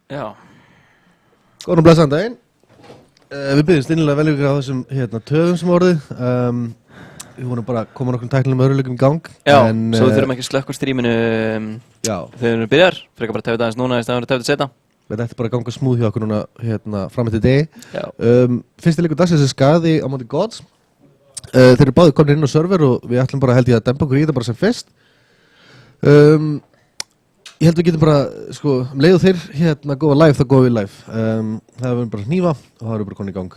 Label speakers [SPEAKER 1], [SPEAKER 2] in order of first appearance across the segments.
[SPEAKER 1] Já.
[SPEAKER 2] Góðan og blessaðan daginn. Við byggjumst innilega velvíkja á þessum töðum sem orðið. Við vorum bara að koma nokkrum tæknilegum örðuleikum í gang.
[SPEAKER 1] Já, svo við þurfum ekki að slökkva stríminu þegar við byrjar. Frekar bara tefið aðeins núna í staðan fyrir tefið setna.
[SPEAKER 2] Þetta ætti bara að ganga smúð hjá okkur núna fram eftir degi. Fyrsti leikur dagsins Skaði á móti Gods. Þeir eru báðir komnir inn á server og við ætlum bara held ég að dempa okkur í þetta bara sem fyrst. Ég held við getum bara, leið og þeir góða live, þá góðum við live. Það verður bara hnífa og það verður bara komin í gang.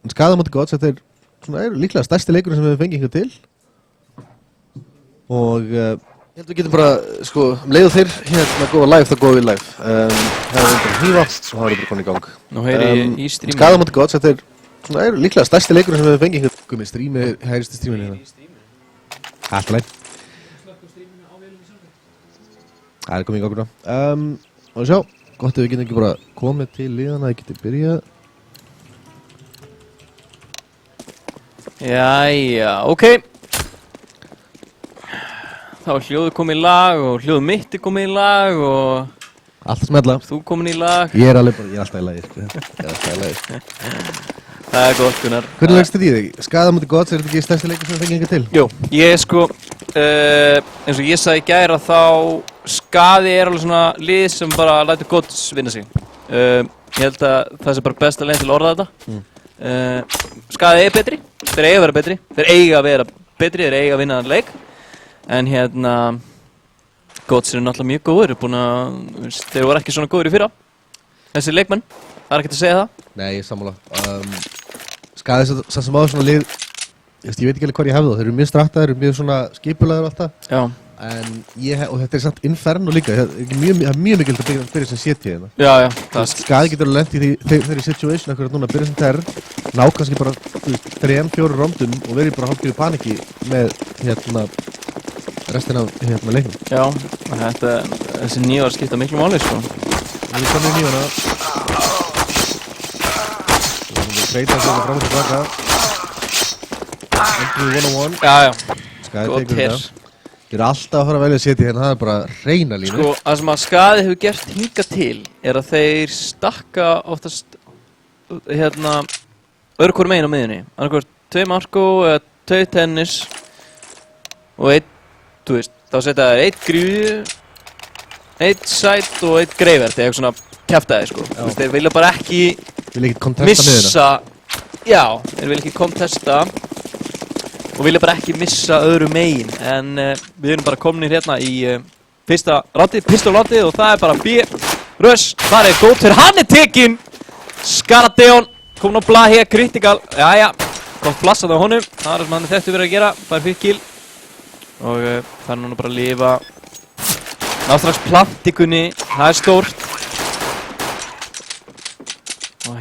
[SPEAKER 2] Skaði á móti Gods, þetta er líklega stærsti leikurinn sem við fengið hingað til. Og ég held við getum bara, leið og þeir góða live, þá góðum við live. Það verður bara hnífa og það verður bara komin í gang.
[SPEAKER 1] Nú heyri ég í stríminu.
[SPEAKER 2] Skaði á móti Gods, þetta er líklega stærsti leikurinn sem við fengið hingað til. Guðmi, strími, hægristi stríminu hérna. Alltaf leið. Það er komið í ganguna. Og sjá, gott ef við getum ekki bara komið til liðana, ég geti byrjað.
[SPEAKER 1] Jæja, ok. Þá er hljóðu komið í lag og hljóðu mitt er komið í lag og...
[SPEAKER 2] Alltaf smella.
[SPEAKER 1] Þú komin í lag.
[SPEAKER 2] Ég er alltaf í lagi,
[SPEAKER 1] Það er gott, Gunnar.
[SPEAKER 2] Hvernig leggst þetta í þig? Skaði á móti Gods, er þetta ekki stærsti leikur sem við fengið hingað til?
[SPEAKER 1] Jú, ég eins og ég sagði í gær að þá Skaði er alveg svona lið sem bara lætur Gods vinna sig. Ég held að það sé bara besta leið til að orða þetta. Skaði er betri, þeir eiga að vera betri, þeir eiga að vinna þann leik. En Gods eru náttúrulega mjög góður, þeir voru ekki svona góður í fyrra. Þessi leikmenn, það er ekkert að segja það.
[SPEAKER 2] Nei, ég er sammála. Skaði samt sem áður svona lið, ég veit ekki alveg hvað ég hefði þá, þeir eru mjög strattaðir, þeir eru mjög svona skipulaðir alltaf.
[SPEAKER 1] Já.
[SPEAKER 2] Og þetta er samt Inferno líka, það er mjög mikilvægt að byrja sem CT hérna.
[SPEAKER 1] Já.
[SPEAKER 2] Skaði getur alveg lent í þeirri situation akkurat núna að byrja sem TER, ná kannski bara 3-4 rondum og verið bara hálfgerð í paniki með restina af leiknum.
[SPEAKER 1] Já, þessi nýjar skipta miklu máli,
[SPEAKER 2] Við erum komin í nýjana. Við breyta þessu fram og tilbaka. Entry 101.
[SPEAKER 1] Já.
[SPEAKER 2] Skaði tekur þetta. Ég er alltaf að fara að velja að setja hérna, það er bara hreina línu.
[SPEAKER 1] Það sem að Skaði hefur gert hingað til er að þeir stakka oftast öðru hvoru megin á miðjunni. Annarkvort 2 Marko eða 2 Tennis og 1, þá setja þeir 1 Gríðu, 1 Sæt og 1 Greifert, eða eitthvað svona kjaftaði, Þeir vilja bara ekki missa, þeir vilja ekki kontesta og vilja bara ekki missa öðru megin, en við erum bara komnir hérna í fyrsta ráttið, pistolráttið og það er bara B-Rush, þar er Góttur, hann er tekinn, Skaradeon, komin á blað hér, Critical, gott blassað á honum, það er sem hann er þekktu verið að gera, fær 4 kill og það er núna bara að lifa náttúrulega plantikunni, það er stórt og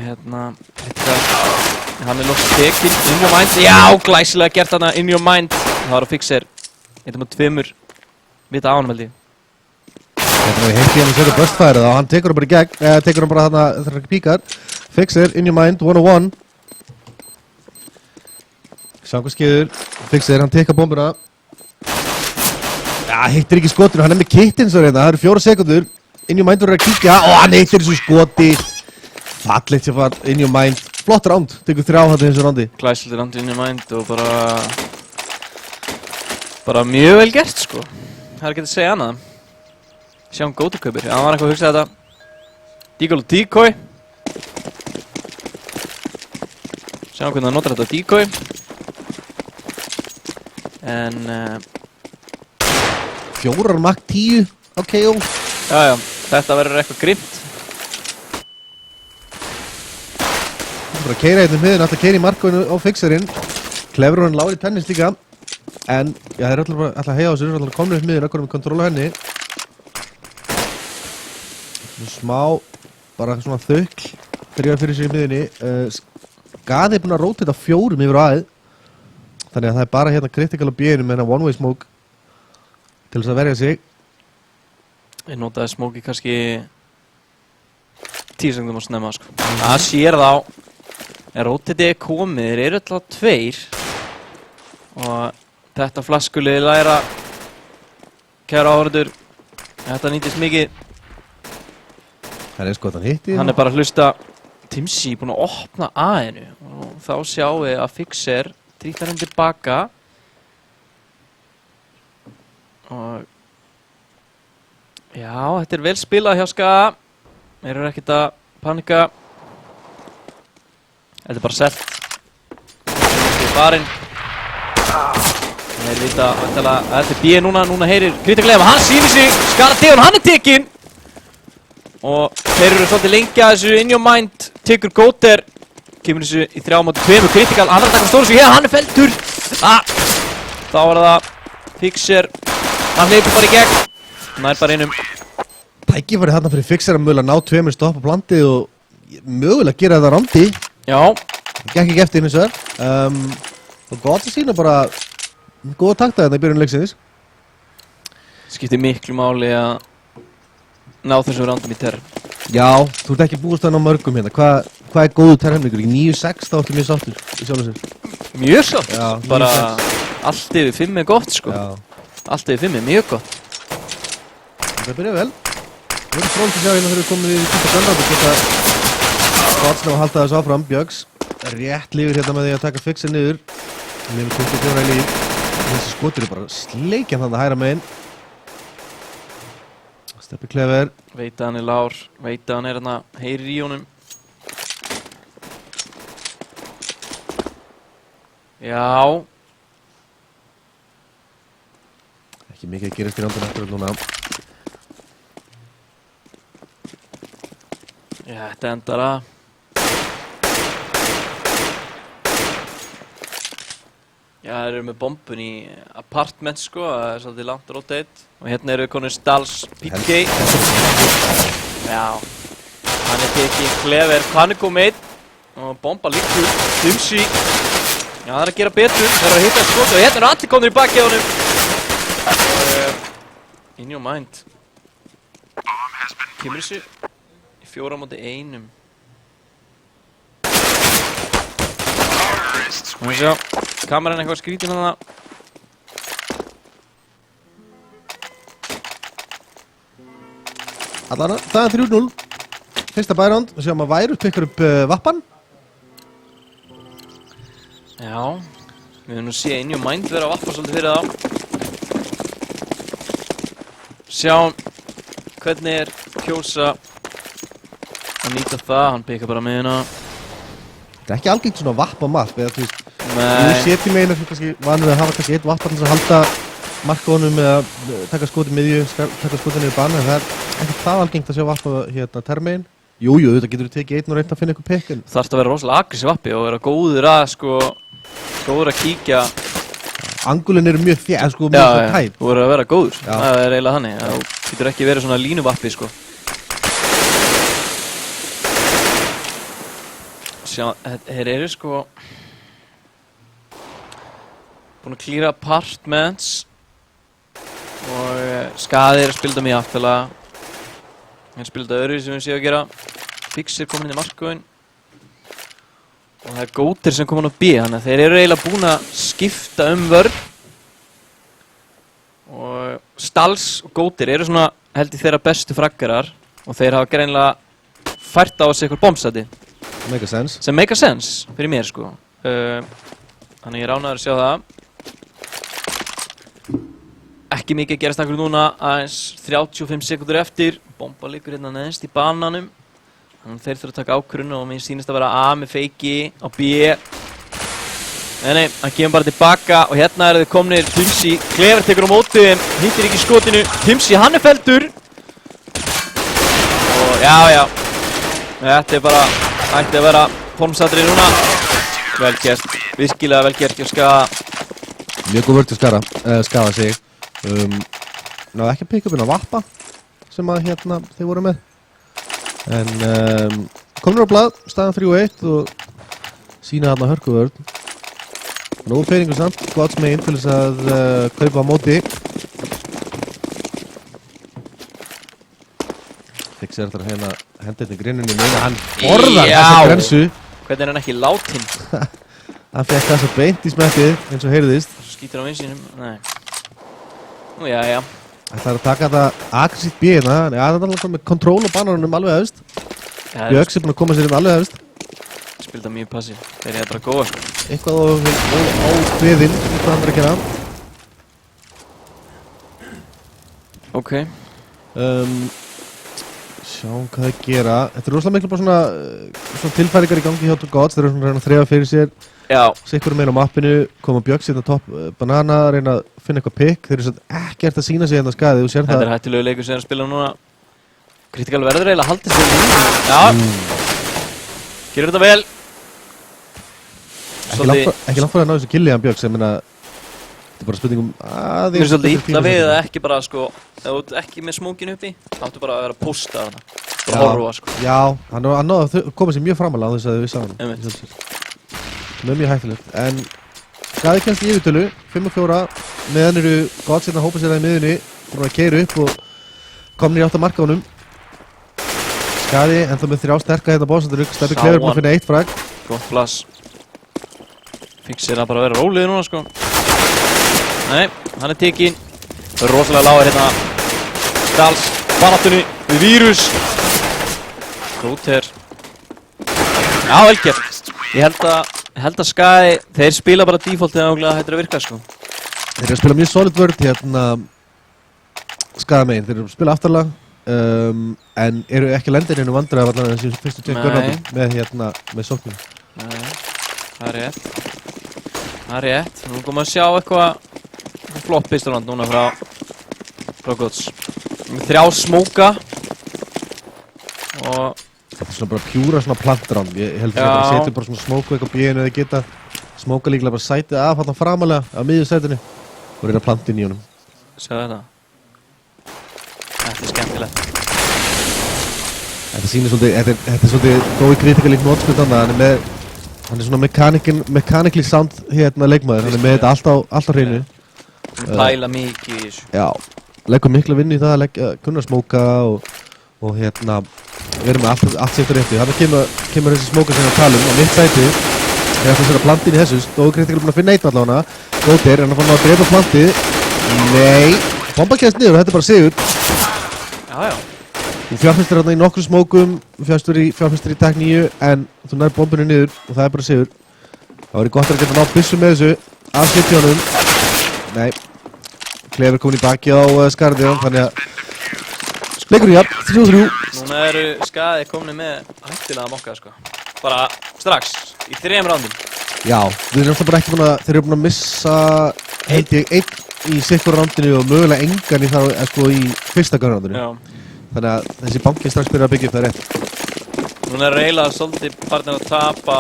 [SPEAKER 1] hann er loksins tekinn, In Your Mind, já, glæsilega gert hana, In Your Mind, það var að Fixer, 1.2 vita á honum held ég.
[SPEAKER 2] Hérna við heimti hann að setja burstfærið og hann tekur hann bara í gegn, tekur hann bara þarna þegar hann píkar, Fixer, In Your Mind, 101. Sjá hvað skeiður, Fixer, hann tekar bombuna. Já, hittir ekki skotinu, hann er með kittinn svo reyna, það eru 4 sekundur, In Your Mind verður að kíkja og hann hittir þessu skoti. Fallegt sem var In Your Mind, flott ránd, tekur 3 á þetta þessu rándi.
[SPEAKER 1] Glæsilegt ránd In Your Mind og bara mjög vel gert, Það er ekki að segja annað. Sjáum Gótukaupir, hann var eitthvað að hugsa þetta. Deagle og Decoy. Sjáum hvernig hann notar þetta Decoy. En
[SPEAKER 2] 4 Mach 10 á KO.
[SPEAKER 1] Já, þetta verður eitthvað grimt.
[SPEAKER 2] Bara að keira hérna miðun, alltaf keira í markinu á Fixerinn. Clever hann lágur í Tennis líka. En þeir eru alltaf að heiða á þessu, alltaf komnir upp miðun, akkur með kontról á henni. Smá, bara svona þökl, byrjar fyrir sig í miðunni. Skaði er búinn að rótita 4 yfir aðið. Þannig að það er bara hérna Critical á B-inu með hérna one-way smoke til þess að verja sig.
[SPEAKER 1] Ég notaði smoke í kannski 10 sekundum á snemma, Það sér þá. Rótiti er komið, þeir eru alltaf 2 og þetta flaskulið læra kæra áhorfendur, þetta nýtist mikið
[SPEAKER 2] Það er sko að hann hitti.
[SPEAKER 1] Hann bara að hlusta. Timsi búinn að opna A-inu og þá sjáum við að Fixer trýttar hann tilbaka. Og já, þetta vel spilað hjá Skaga. Þeir eru ekkert að panika. Þetta bara selt. Þetta barinn. Þeir vita að þetta B núna heyrir Critical hann sýnir sig, Skara Deon, hann tekinn. Og þeir eru svolítið lengi að þessu in your mind, tekur Góter, kemur þessu í 3-2, Critical, hann taka stóru sig hér, hann felldur. Þá var það Fixer, hann hleypur bara í gegn, nær bara innum.
[SPEAKER 2] Tækifæri þarna fyrir Fixer að mögulega ná 2 stopp á blandið og mögulega gera þetta rándi.
[SPEAKER 1] Já.
[SPEAKER 2] Gekk ekki eftir hins vegar. Og gott að sína bara góða takta þetta í byrjun leiksins.
[SPEAKER 1] Skiptir miklu máli að ná þessum rándum í term.
[SPEAKER 2] Já, þú ert ekki búist að ná mörgum hérna. Hvað er góðu termningur? Í 9-6 þá ertu mjög sáttur í sjálfum sér.
[SPEAKER 1] Mjög sátt.
[SPEAKER 2] Já,
[SPEAKER 1] bara allt yfir 5 er gott sko.
[SPEAKER 2] Já.
[SPEAKER 1] Allt yfir 5 er mjög gott.
[SPEAKER 2] Það byrjaði vel. Við erum frónt að sjá hérna þegar við komum í fyrsta gunround og geta Skotsna að halda þessu áfram. Bjöggs rétt lífur hérna með því að taka Fixer niður. Við erum 24 í líf. Þessi skotir eru bara sleikjan þannig að hæra meginn. Steppi Clever.
[SPEAKER 1] Veit að hann er lár, veit að hann er hérna, heyrir í honum. Já.
[SPEAKER 2] Ekki mikið að gerast í rándun eftir núna.
[SPEAKER 1] Já, þetta endar að. Já, þeir eru með bombun í apartment sko, það er svolítið langt rotate. Og hérna eru konur Stals PK. Já, hann er tekinn Clever, hann er komið einn. Og bomba líkur, Timsi. Já, það er að gera betur, það er að hitta skot og hérna eru allir konur í bakið á honum. In your mind. Kemur þessu í 4-1. Og við sjá, kameran eitthvað skrítin hana.
[SPEAKER 2] Allan, það er 3-0. Fyrsta bæránd, og sjáum að Værus pikkar upp vappan.
[SPEAKER 1] Já, við höfum nú séð in your mind vera að vappa svolítið fyrir þá. Sjáum hvernig er kjósa að nýta það, hann pikkar bara með hérna.
[SPEAKER 2] Þetta er ekki algengt svona vappa mapp, eða þú veist, þú
[SPEAKER 1] Nei,
[SPEAKER 2] setjum meginn að þú kannski vanur að hafa kannski eitt vappan til að halda markónum eða taka skotið miðju, taka skotið niður bana, en það er ekki það algengt að sjá vappa hérna termeginn. Jújú, þetta getur þú tekið einn og reynt að finna eitthvað pikk, en
[SPEAKER 1] þarfst að vera rosalega aggressiv vappi og vera góður að kíkja.
[SPEAKER 2] angulin eru mjög sko mjög tæp.
[SPEAKER 1] þú verður að vera góður,
[SPEAKER 2] Já.
[SPEAKER 1] það er eiginlega þannig. Þú getur ekki verið svona línuvappi sko. Sjá, þeir eru sko búin að klíra apartments og Skaði er að spila mjög aftalega. Hann spildi öðru sem við séum að gera. Fixer komin inn í markvöðin og það er Góter sem kom hann á B, þannig að þeir eru eiginlega búin að skipta vörn. Og Stals og Góter eru svona held í þeirra bestu fraggarar og þeir hafa greinilega fært á sig eitthvað bombsæti.
[SPEAKER 2] Make a sense.
[SPEAKER 1] Sem make a sense fyrir mér sko. Þannig ég er ánægður að sjá það. Ekki mikið að gerast akkur núna, aðeins 35 sekúndur eftir. Bomba liggur hérna neðst í bananum. Þannig að þeir þurfa að taka ákvörðun og mér sýnist að vera A með feiki á B. Nei, hann kemur bara tilbaka og hérna eru þau komnir. Timsi, Clever tekur á móti þeim, hittir ekki skotinu. Timsi, hann er felldur. Og já. Þetta er bara, ætti að vera formsatrið núna. Vel gert, virkilega vel gert hjá Skaga.
[SPEAKER 2] Mjög góð vörð til Skaga sig. Náðu ekki að pikka upp inn á vappa sem að hérna þeir voru með. En komnir á blað, staðan 3-1 og sína þarna hörkuvörð. Nógu feiringur samt, Gods meginn til þess að kaupa á móti. Fixer ætlar að hérna henda hérna í grinnunni meina hann borðar þessa grensu.
[SPEAKER 1] Hvernig er hann ekki látinn?
[SPEAKER 2] Hann fekk þessa beint í smettið eins og heyrðist.
[SPEAKER 1] Svo skýtur á vinsinum, nei. Nú jæja,
[SPEAKER 2] Það að taka þetta aggressíft B hérna. Það er alltaf með kontról og bananum alveg efst. Bjöggs er búinn að koma sér inn alveg efst.
[SPEAKER 1] Spilta mjög passív. Þeir eru bara góða sko.
[SPEAKER 2] Eitthvað á hviðinn, eitthvað hann er að gera.
[SPEAKER 1] Ok.
[SPEAKER 2] Sjáum hvað það gera. Þetta er rosalega miklu bara svona tilfæringar í gangi hjá The Gods. Þeir eru svona að reyna að þrefa fyrir sér.
[SPEAKER 1] Já.
[SPEAKER 2] Sikkur meginn á mappinu, koma Bjöggs hérna topp banana, reyna að finna eitthvað pick. Þeir eru svona ekkert að sína sig hérna skaði.
[SPEAKER 1] Þetta er hættilegu leikur sem þeir spila núna. Critical verður eiginlega haldið sér línu. Já. Gerir þetta vel.
[SPEAKER 2] Ekki langt frá að ná þessu killi hann Bjöggs. Ég meina, þetta er bara spurningum
[SPEAKER 1] Mér er svolítið illa við að ekki bara sko, ef þú ert ekki með smókinu uppi, áttu bara að vera að posta þarna. Bara horfa sko.
[SPEAKER 2] Já, hann náði að koma sér mjög framalega á þess að þið vissi á hann.
[SPEAKER 1] Einmitt.
[SPEAKER 2] Það er mjög hættulegt, en Skaði kemst í yfirtölu, 5-4, meðan eru Gods hérna að hópa sér það í miðunni, búin að keyra upp og komnir í 8 marka á honum. Skaði ennþá með 3 sterka hérna bóðsandurug, Steppi Klever búin að finna 1 frag.
[SPEAKER 1] Gott flass. Fixir að bara vera róliður núna sko. Nei, hann er tekinn. Það er rosalega lágur hérna. Stals, baráttunni, við vírus. Róter. Já, vel gert. Ég held að Sky, þeir spila bara default þegar áglega hættir að virka sko.
[SPEAKER 2] Þeir eru að spila mjög solid vörð hérna Skaða megin. Þeir eru að spila aftarlag en eru ekki lendin einu vandræði allan þessi fyrstu tveim görnáttum með sóknum.
[SPEAKER 1] Nei, það er rétt. Það er rétt. Nú komum við að sjá eitthvað flott pisturland núna frá Gods. Með 3 smóka og
[SPEAKER 2] Þetta er svona bara pjúra svona plantrán. Ég held að það setja bara svona smóku eitthvað bíinu eða geta smóka líklega bara sætið af hann framalega á miðju sætinu og reyna að planta inn í honum.
[SPEAKER 1] Sjáðu þetta. Þetta er skemmtilegt.
[SPEAKER 2] Þetta sýnir svolítið, þetta er svolítið góði kritikal í nótspildan. Hann er svona mechanically sound hérna leikmaður. Hann er með þetta allt á hreinu.
[SPEAKER 1] Pæla mikið í þessu.
[SPEAKER 2] Já, leggur mikla vinnu í það að kunna smóka og hérna verðum með allt sem þetta rétti. Þannig kemur þessi smóka sem við tala á mitt sæti. Þegar það sér að planta inn í þessu. Stóðu kritikal búin að finna einn allavega. Góðir, en hann fann að drepa plantið. Nei, bomba kemst niður og þetta er bara sigur.
[SPEAKER 1] Já.
[SPEAKER 2] Þú fjárfestir hérna í nokkru smókum, fjárfestir í takk 9, en þú nær bombinu niður og það er bara sigur. Það væri gott að geta ná byssu með þessu af skiptjónum. Nei, Klever komin í baki á Skarðjón, þannig að leikur í jafn, 3-3.
[SPEAKER 1] Núna eru Skaði komni með hættilega mokka sko. Bara strax, í 3 rándum.
[SPEAKER 2] Já, þeir eru alltaf bara ekki þeir eru búin að missa held ég 1 í sikkur rándinu og mögulega engan í það sko í fyrsta rándinu.
[SPEAKER 1] Já.
[SPEAKER 2] Þannig að þessi banki strax byrja að byggja upp það rétt.
[SPEAKER 1] Núna er eiginlega svolítið farnir að tapa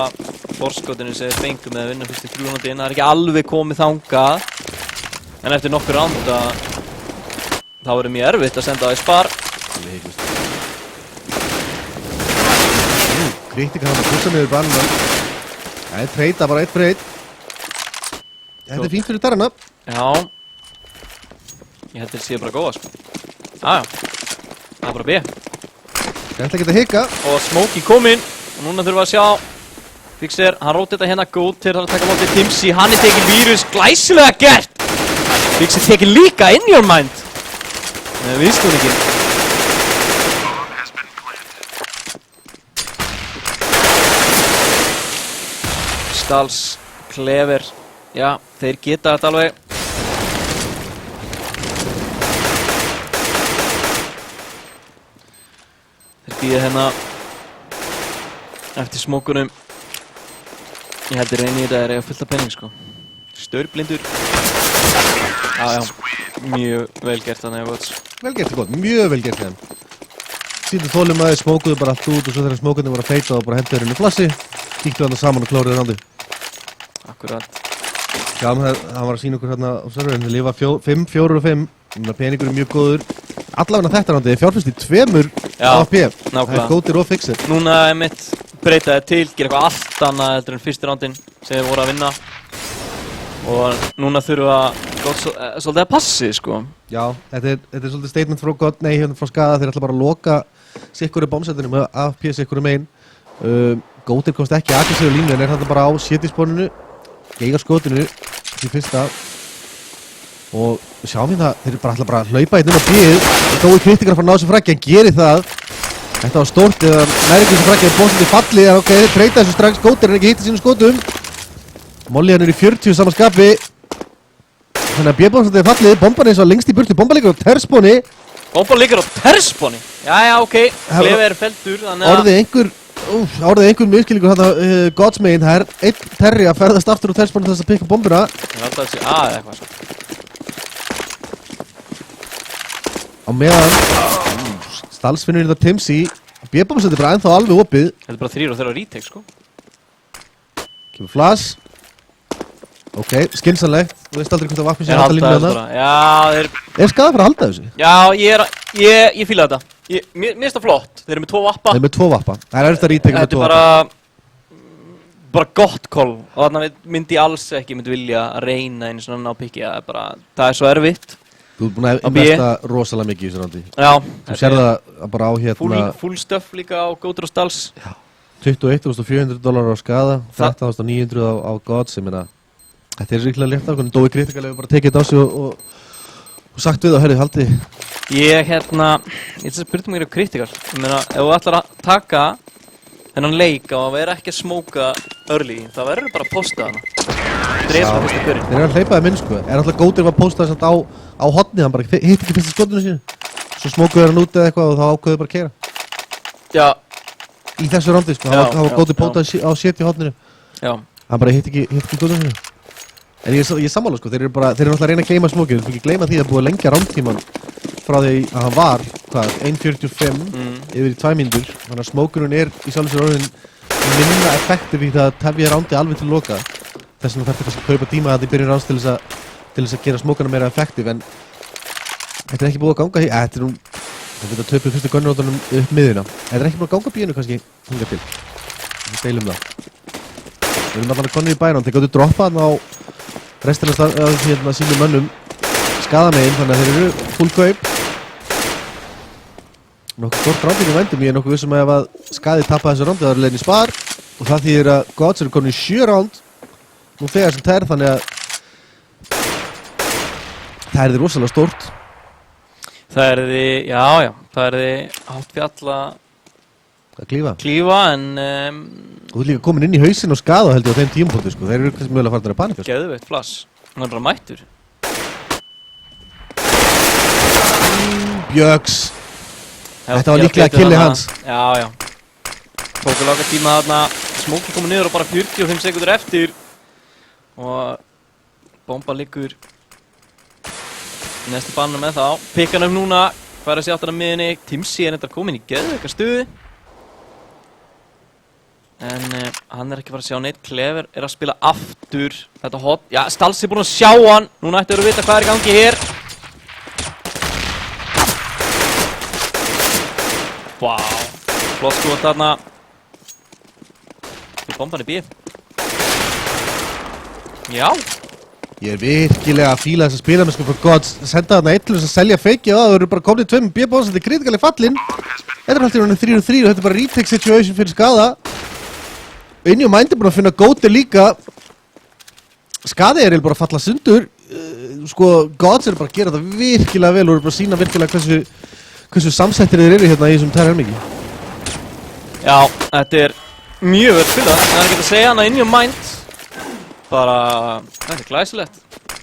[SPEAKER 1] forskotinu sem þeir fengum með að vinna fyrstu 3 rándin. Það er ekki alveg komið þangað. En eftir nokkur ránd þá verður mjög erfitt að senda það í spar.
[SPEAKER 2] Kritika hann að pussa niður bannan. Það er treyta, bara 1 fyrir 1. Þetta er fínt fyrir Darrana.
[SPEAKER 1] Já. Ég held að þetta sé bara góða sko. Já. Það er bara B.
[SPEAKER 2] Ég ætla ekki að hika.
[SPEAKER 1] Og Smokey kominn. Og núna þurfum við að sjá Fixer, hann róti þetta hérna góð til að taka mótið Timsi. Hann er tekinn vírus, glæsilega gert. Fixer tekinn líka in your mind. Með viðstóningin. Stals, Klever. Já, þeir geta þetta alveg. Þeir býða hérna eftir smókunum. Ég heldur reyni í þetta er eiga fullt af penning sko. Staurblindur. Já, mjög vel gert þannig að Gods.
[SPEAKER 2] Vel gert það gott, mjög vel gert það. Sýndu þólum að þeir smókuðu bara allt út og svo þegar smókunni voru að feita og bara hendur þeir inn í flassi. Kíktu hann saman og kláruðu rándi.
[SPEAKER 1] Akkurat.
[SPEAKER 2] Já, hann var að sína okkur hérna á serverinn. Þeir lifa 5, 4 og 5. Peningur er mjög góður. Allavega þetta rándi er fjárfyrst í 2 AFP. Það er góðir og Fixer.
[SPEAKER 1] Núna er mitt breytaði til, gera eitthvað allt annað heldur en fyrsti rándin sem þeir voru að vinna. Og núna þurfum við svolítið að passi, sko.
[SPEAKER 2] Já, þetta er svolítið statement frá God, nei, hérna frá Skaða. Þeir ætla bara að loka sikkurri bombsendinu með AFP sikkurri megin. Góðir komst ekki aggressív á línu, en er þetta bara á shit-spóninu. Geiga skotinu í fyrsta. Og sjáum hérna, þeir eru bara að hlaupa hérna inn á bíð. Og Dói Kritikar að fara að ná þessu fraggi, hann gerir það. Þetta var stórt, eða næri ekki þessu fraggi, en bóðsandi falli. En ok, þeir treyta þessu strax, Góter er ekki hitt í sínum skotum. Molly hann er í 40 saman skapi. Þannig að bíðbóðsandi er fallið, bomban eins og lengst í burtu, bomban liggur á terspóni.
[SPEAKER 1] Bomban liggur á terspóni? Jæja, ok, Klefi er feldur, þannig að...
[SPEAKER 2] Orðið einhver miskilningur þarna Godsmegin, það er einn Terri að ferðast aftur úr terspónu til þess að pikka bombuna.
[SPEAKER 1] Ég held að það sé að eitthvað svo.
[SPEAKER 2] Á meðan Stals finnur þetta Timsy. B-bombsett er bara ennþá alveg opið.
[SPEAKER 1] Þetta er bara 3 og þeirra retake, sko.
[SPEAKER 2] Kemur flash. Ok, skynsanlegt. Þú veist aldrei hvort að vapni sér alltaf línu með það.
[SPEAKER 1] Já, þeir...
[SPEAKER 2] Er skadað fyrir að halda þessu?
[SPEAKER 1] Já, ég fíla þetta. Mér finnst það flott. Þeir eru með 2 vappa.
[SPEAKER 2] Þeir eru með 2 vappa. Það er eftir að retake með 2 vappa.
[SPEAKER 1] Þetta er bara gott call. Og þarna myndi ég alls ekki vilja reyna einu svona ná pikki. Það er svo erfitt.
[SPEAKER 2] Þú ert búinn að investa rosalega mikið í þessu rándi.
[SPEAKER 1] Já.
[SPEAKER 2] Þú sér það bara á hérna...
[SPEAKER 1] Full stuff líka á Góter og Stals.
[SPEAKER 2] Já. $21.400 á skada. 13.900 á Gods. Ég meina, þetta er ríklega létt af. Dói Kritikal hefur bara tekið þetta á sig og sagt við á herrið haldið.
[SPEAKER 1] Ég spurði mér Kritikal. Ég meina, ef þú ætlar að taka þennan leik á að vera ekki að smóka early, það verður bara að posta hana. Drepa fyrsta hverju. Þeir
[SPEAKER 2] eru að hleypaði minn, sko. Er alltaf Góter var að posta þess að á hotnið, hann bara hitt ekki fyrsta skotinu sínu. Svo smókuður hann út eða eitthvað og þá ákveður bara að keyra.
[SPEAKER 1] Já.
[SPEAKER 2] Í þessu rándi, sko. Það var Góter pótað á set í hotninu.
[SPEAKER 1] Já.
[SPEAKER 2] Hann bara hitt ekki skotinu sínu. En ég sammála, sko. Þeir eru náttúrulega að reyna að gleyma smókinu. Þú ekki gleyma því að búið að lengja rándtíman frá því að hann var, 1.45 yfir í 2 mínútur. Þannig að smókurinn er í sjálfu sér orðin minna effektiv í það að tefja rándi alveg til loka. Þess vegna þarf þetta kannski að kaupa tíma að þið byrja ráns til þess að gera smókana meira effektiv, en þetta er ekki búið að ganga hér. Þetta er nú, það veit að töpu fyrstu gunnarótanum upp miðuna. Þetta er ekki búið að ganga bíinu kannski hingað til. Við deilum það. Við erum allan að konni í bæran, þeir gáttu droppa þarna á restina af sínum mönnum skadamegin, þannig að þeir eru full kaup. Nokkuð stórt rándin í vændum, ég er nokkuð vissum að skadi tappa þessu rándi, það eru leiðin í spar og það þýðir að Gods eru komin í 7 ránd nú þegar sem það þannig að það er því rosalega stórt.
[SPEAKER 1] Það er því, já, það er því hátt fjall
[SPEAKER 2] að
[SPEAKER 1] klífa, en
[SPEAKER 2] þú ert líka komin inn í hausinn og skada held ég á þeim tímapunkti, sko. Þeir eru kannski mögulega farin að panika, sko.
[SPEAKER 1] Geðveikt flass, hann er bara mættur.
[SPEAKER 2] Bjöggs. Þetta var líklega killið hans.
[SPEAKER 1] Já. Tóku langa tíma þarna, smóki komið niður og bara 45 sekundur eftir. Og bomba liggur í næstu banna með þá. Pikkan upp núna, færa sig aftan að miðinni. Timsy er þetta komin í geðveika stuði. En hann er ekki bara að sjá neitt. Klefi er að spila aftur þetta hot. Já, Stals er búinn að sjá hann. Núna ættu að vita hvað er í gangi hér. Vá, flott skot þarna. Bomban er bíð. Já.
[SPEAKER 2] Ég er virkilega að fíla þess að spila með sko for Gods. Senda þarna 1 til þess að selja feiki og það eru bara komnið 2 með B-bóðs. Þetta er kritikali fallinn. Þetta er alltaf í 3-3 og þetta er bara retake situation fyrir skada. Inni og Mind er búinn að finna Góter líka. Skadi er bara að falla sundur. Sko, Gods eru bara að gera þetta virkilega vel og eru bara að sína virkilega hversu samsettir þeir eru hérna í þessum terrormiki.
[SPEAKER 1] Já, þetta er mjög vel spilað. Það er ekki að segja hana inni og Mind. Bara, þetta er glæsilegt.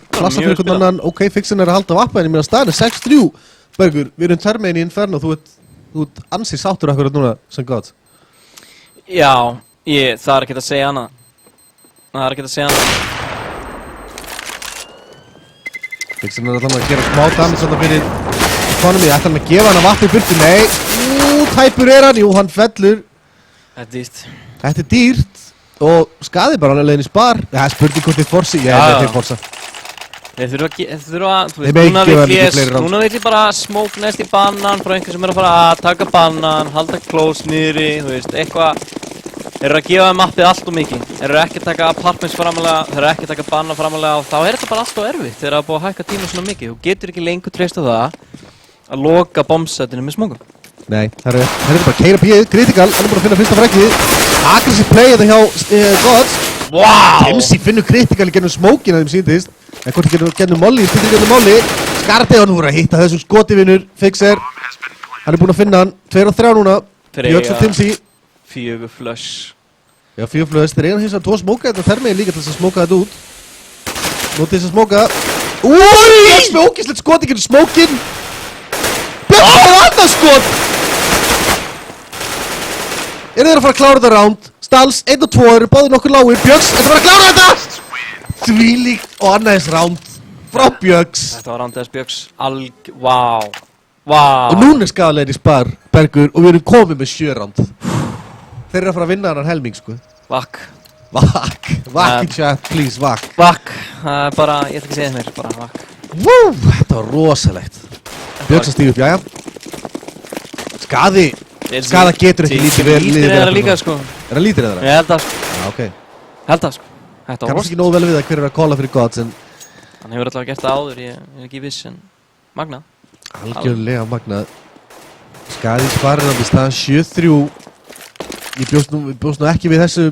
[SPEAKER 2] Klassa fyrir einhvern annan, ok, fixin er að halda vappa en ég meina staðin er 6-3. Bergur, við erum termegin í Inferno, þú ert ansið sáttur akkurat núna sem Gods.
[SPEAKER 1] Já, það er ekki að segja hana.
[SPEAKER 2] Fixin er alltaf að gera smá damage þarna fyrir Economy, ætlar hann að gefa hann að vappa í burtu, nei, tæpur er hann, jú, hann fellur.
[SPEAKER 1] Þetta er dýrt.
[SPEAKER 2] Þetta er dýrt og skadi bara hann að leiðin í spar. Það er spurning hvort þið forsi, þetta er forsa.
[SPEAKER 1] Þeir þurfa, þú veist, núna vil ég bara smoke næst í bannan frá einhver sem er að fara að taka bannan, halda close niðri, þú veist, eitthvað. Þeir eru að gefa þeim mappið allt og mikið. Þeir eru ekki að taka apartments framalega, þeir eru ekki að taka banna framalega og þá er þetta bara allt og erfitt. Þeir eru að búið að hækka tíma svona mikið. Þú getur ekki lengur treyst á það að loka bombsettinu með smokum.
[SPEAKER 2] Nei, það er bara að keira píðið, Kritikal, hann er bara að finna fyrsta frækkið. Aggressive play þetta hjá Gods.
[SPEAKER 1] Wow!
[SPEAKER 2] Timsy finnur Kritikal í gennum smókina þeim síndist. En hvort ekki gennum Molly, spillir gennum Molly. Skartið hann voru að hitta þessum skotivinnur. Fixer. Hann búinn að finna hann. 2 og 3 núna. Björns og Timsy.
[SPEAKER 1] 4 flush.
[SPEAKER 2] Já, 4 flush. Þeir eiga hins að 2 smóka þetta þermið líka til þess að smóka þetta út. Notið þess að smóka. Úi! Björns með ógæslegt skot, ekki smókin. Björns með annað skot! Þeir að fara að klára þetta round. Stals, 1 og 2 eru báðir nokkur lágir. Björns að fara að klára þetta! Þvílíkt og annaðis round frá Björns.
[SPEAKER 1] Þetta var round þess Björns. Vá.
[SPEAKER 2] Og núna er skadalegir í spar, Bergur, og við erum komið með 7 round. Þeir eru að fara að vinna hann helming, sko.
[SPEAKER 1] Vakk
[SPEAKER 2] Vakk í chat, please, vakk.
[SPEAKER 1] Vakk, það er bara, ég ætla ekki að segja mér, bara vakk.
[SPEAKER 2] Woo, þetta var rosalegt. Björns að stíga upp, jæja. Skada getur ekki lítið vel.
[SPEAKER 1] Lítir eða líka, sko.
[SPEAKER 2] Er það lítir eða?
[SPEAKER 1] Ég held það, sko.
[SPEAKER 2] Já, ok.
[SPEAKER 1] Held það, sko.
[SPEAKER 2] Kannast ekki nógu vel við það hver er að kóla fyrir gods, en...
[SPEAKER 1] Hann hefur allavega gert það áður, ég er ekki viss, en... Magnað.
[SPEAKER 2] Algjörlega magnað. Skadi sparir hann í staðan 7-3. Ég bjóst nú ekki við þessu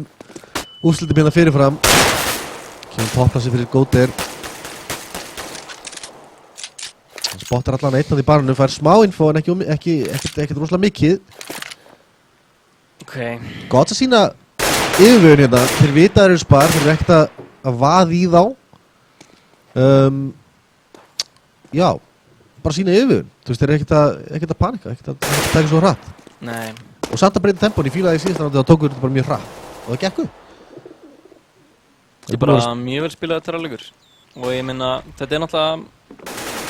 [SPEAKER 2] úrslitum hérna fyrirfram. Kemur topplassi fyrir Góter. Hann spottar allan einn af því barinu, fær smá info en ekkert rosalega mikið.
[SPEAKER 1] Ok.
[SPEAKER 2] Gott að sína yfirvögun hérna. Þeir vita að þeir eru spar, þeir eru ekkert að vaða í þá. Já, bara sína yfirvögun. Þú veist, þeir eru ekkert að panika, ekkert að taka svo hratt.
[SPEAKER 1] Nei.
[SPEAKER 2] Og samt að breyta tempón, ég fílaði í síðast að það tókur þetta bara mjög hratt. Og það gekk upp.
[SPEAKER 1] Ég bara mjög vel spilaði terralegur. Og ég minna, þetta er náttúrulega...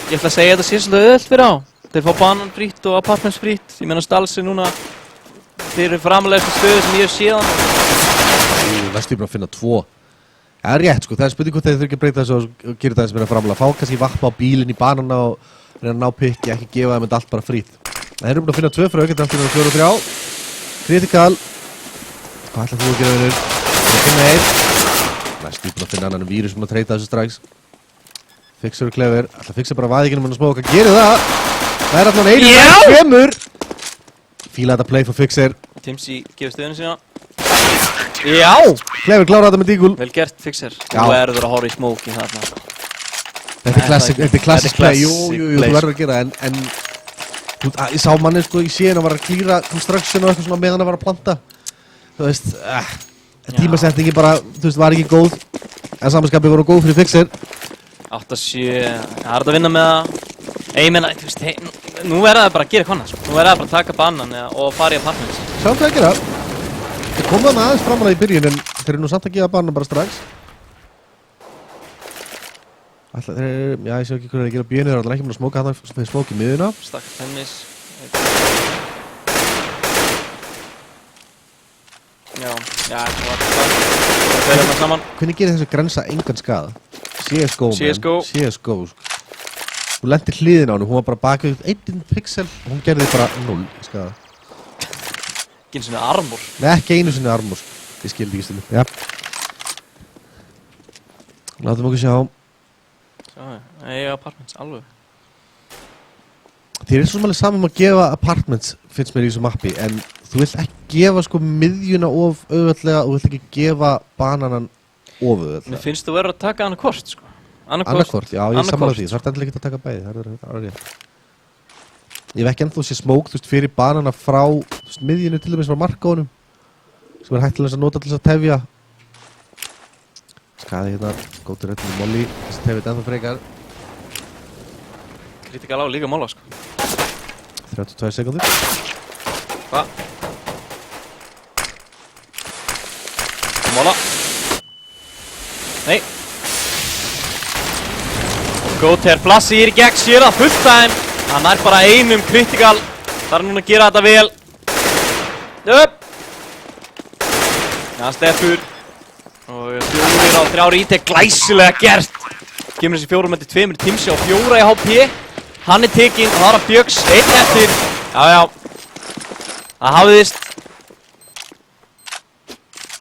[SPEAKER 1] Ég ætla að segja að þetta sé svolítið auðvelt fyrir á. Þeir fá banan frýtt og apartments frýtt. Ég minna Stalsi núna fyrir framlegstu stöðu sem ég hef séðan.
[SPEAKER 2] Næstu ég bara að finna 2. Það er rétt sko, það er spurning hvort þeir þurfi ekki að breyta þessu og gera það sem er að framlega. Fá kannski vatpa á bílinn í banana og reyna að ná pikki, ekki gefa þeim þetta allt bara frýtt. Það er búin að finna 2 frá aukend aftur og 4 og 3. Critical. Hvað ætlar þú að gera þennur? Það er finna 1. Næstu ég búin að finna annan vírus sem að treyta þessu strax. Fixer er clever. Ætla Fixer bara vaðíkinum en að smóka. Gerir það! Það er allan 1 Fíla þetta play for Fixer.
[SPEAKER 1] Timsy gefur stöðinu sína. Já!
[SPEAKER 2] Clever klára þetta með Deagle.
[SPEAKER 1] Vel gert Fixer.
[SPEAKER 2] Já.
[SPEAKER 1] Þú verður að horfa í smoke í þarna.
[SPEAKER 2] Þetta er classic play. Jú, þú verður að gera en ég sá manni sko í séðan að var að klíra construction og eitthvað svona meðan að var að planta. Þú veist, tímasettingi bara, þú veist, var ekki góð. En samanskapið voru góð fyrir Fixer.
[SPEAKER 1] 8-7, það er þetta að vinna með það. Ég meina, þú veist, nú verða það bara að gera eitthvað annað, sko. Nú verða það bara að taka bannan og fara í apartments.
[SPEAKER 2] Sjáum hvað að gera. Þeir komu þarna aðeins framanlega í byrjun en þeir eru nú samt að gefa bannan bara strax. Alltaf, já, ég sé ekki hvernig þeir gera bíðinu, þeir eru alltaf ekki með að smóka hann þegar smóka í miðuna.
[SPEAKER 1] Stakk tennis. Já, það var það. Það er þetta saman.
[SPEAKER 2] Hvernig gerir þessu grensa engan skada? CSGO,
[SPEAKER 1] CSGO.
[SPEAKER 2] CSGO, sko. Hún lendi hliðin á hennu, hún var bara bakið út 1 pixel og hún gerði bara 0 skada.
[SPEAKER 1] Ekki einu sinni armor.
[SPEAKER 2] Nei, ekki einu sinni armor, sko. Ég skildi ekki stundu. Já. Látum okkur sjá.
[SPEAKER 1] Ég apartments, alveg.
[SPEAKER 2] Þér er svo smálega saman að gefa apartments, finnst mér í þessu mappi, en þú vilt ekki gefa sko miðjuna of auðveldlega og þú vilt ekki gefa bananan of auðveldlega.
[SPEAKER 1] Mér finnst þú verður að taka annarkvort, sko.
[SPEAKER 2] Annarkvort, já, ég er sammála því. Það er endilega ekki að taka bæði, það er rétt. Ég hef ekki ennþá sé smók, þú veist, fyrir banana frá miðjunni til dæmis frá markónum sem er hættilega að nota til þess að tefja. Skaði hérna, góður rétt með Molly, þessi tefið ennþá frekar.
[SPEAKER 1] Kritikal á líka móla, sko.
[SPEAKER 2] 32 sekundur.
[SPEAKER 1] Hva? Móla. Nei. Góter blassir í gegn sér að fullt aðeim. Hann er bara einum kritikal. Það er núna að gera þetta vel. Upp. Já, Steffur. Og 4 á 3 ítek, glæsilega gert. Kemur þessi 4 með 2 Timsy á 4 í HP. Hann er tekinn og það er að Björns 1 eftir. Já. Það hafðist.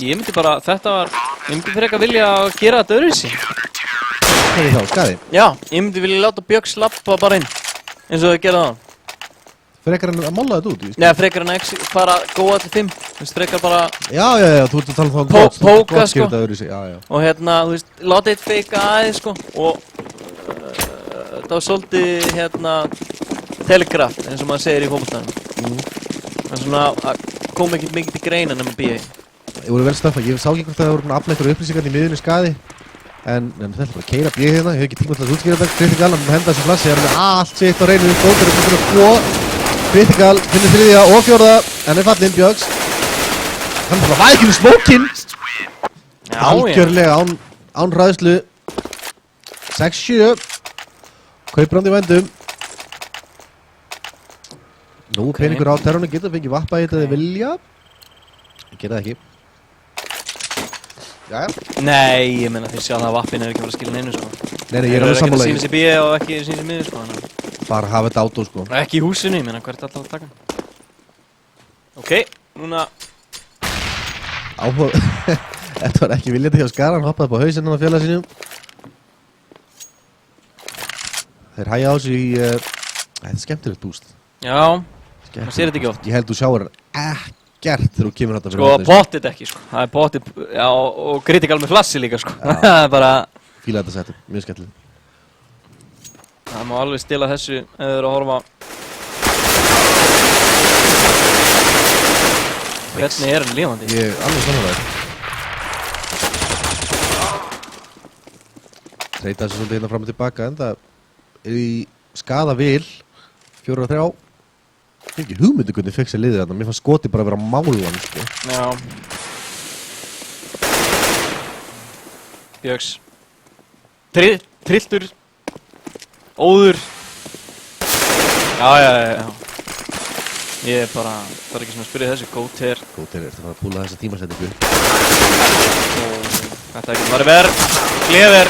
[SPEAKER 1] Ég myndi bara, ég myndi frekar vilja að gera þetta öðruvísi.
[SPEAKER 2] Hvað er þá, Skaði?
[SPEAKER 1] Já, ég myndi vilja láta Björns lappa bara inn. Eins og þau gera það.
[SPEAKER 2] Frekar en að molla þetta út,
[SPEAKER 1] Nei, frekar en ekki bara góða til 5. Þú veist, frekar bara
[SPEAKER 2] Já, þú ert að tala um það
[SPEAKER 1] Póka, sko.
[SPEAKER 2] Já.
[SPEAKER 1] Og hérna, þú veist, láta eitt feika aðeins, sko. Og það var svolítið, hérna, telegraf, eins og maður segir í fótboltanum. Það er svona, kom ekki mikið til greina nema BA.
[SPEAKER 2] Ég voru vel stöffa, ég sá ekki hvort það voru að afla einhverju upplýsingar í miðunni skaði. En þetta er bara að keyra BA hérna, ég hef ekki tíma til að útskýra þetta. Critical, hann henda þessu flassi, hann er með allt sitt á reynu. Góður er búin að 2. Critical, finnir 3. og 4. En er fallinn Björgs. Hann er bara vækinu smókinn. Algjörlega án ræðslu. 6-7. Kauprandi vændum. Nú peningur á terrornu, geta fengið vappa í þetta þið vilja. Ég geta það ekki. Jæja.
[SPEAKER 1] Nei, ég meina þeir sjá það að vappin er ekki að fara að skila neinu, sko.
[SPEAKER 2] Nei, ég er alveg sammála.
[SPEAKER 1] Þeir eru ekki að sína sér BA og ekki sína sér miður, sko.
[SPEAKER 2] Bara hafa þetta átó, sko.
[SPEAKER 1] Ekki í húsinu, ég meina, hvert er alltaf að taka? Ok, núna...
[SPEAKER 2] Áhuga... Þetta var ekki viljandi hjá Skara, hann hoppaði upp á hausinn á félaga sínum. Þeir hægja á sig í... Þetta er skemmtilegt búst.
[SPEAKER 1] Já, maður sér þetta ekki oft.
[SPEAKER 2] Ég held þú sjáir ekkert þegar þú kemur þetta
[SPEAKER 1] Sko, bottit ekki, sko. Það er bottit, já, og Critical með flassi líka, sko. Það er bara...
[SPEAKER 2] Fíla þetta settum, mjög skemmtilegt.
[SPEAKER 1] Það má alveg stila þessu ef þið eru að horfa. Hvernig er hann lífandi?
[SPEAKER 2] Ég er alveg samanlega. Treyta þessu svolítið hérna fram og tilbaka, en það er í skada vil. 4-3. Ég hef ekki hugmyndu hvernig fixa liðið þarna. Mér fannst skoti bara að vera málan, sko.
[SPEAKER 1] Já. Björgs. Trilltur. Óður. Já. Ég er bara, það er ekki sem að spyrja þessu. Góter.
[SPEAKER 2] Góter er það að púla þessa tímasetningu.
[SPEAKER 1] Og þetta ekki bara verð. Glever.